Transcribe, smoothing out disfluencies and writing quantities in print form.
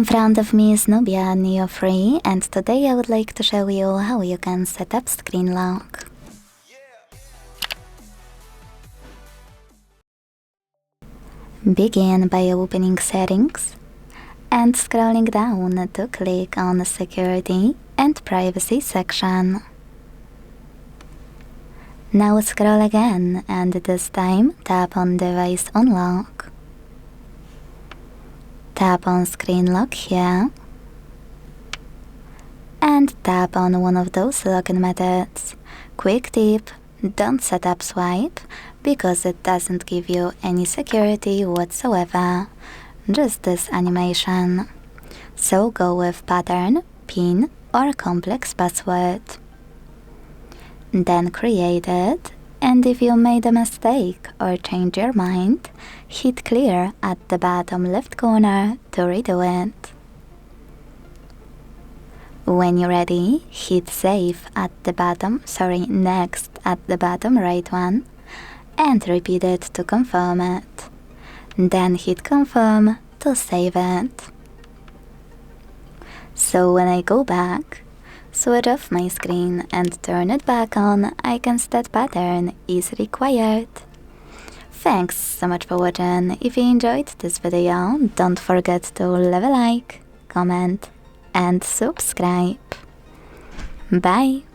In front of me is Nubia Neo3, and today I would like to show you how you can set up screen lock. Begin by opening Settings and scrolling down to click on Security and Privacy section. Now scroll again and this time tap on Device Unlock. Tap on Screen Lock here and tap on one of those login methods. Quick tip, don't set up swipe because it doesn't give you any security whatsoever, just this animation. So go with pattern, pin or complex password. Then create it, and if you made a mistake or change your mind, hit clear at the bottom left corner to redo it. When you're ready, hit save at the bottom, next at the bottom right one, and repeat it to confirm it. Then hit confirm to save it. So when I go back, switch off my screen and turn it back on, I can see that pattern is required. Thanks so much for watching. If you enjoyed this video, don't forget to leave a like, comment and subscribe. Bye!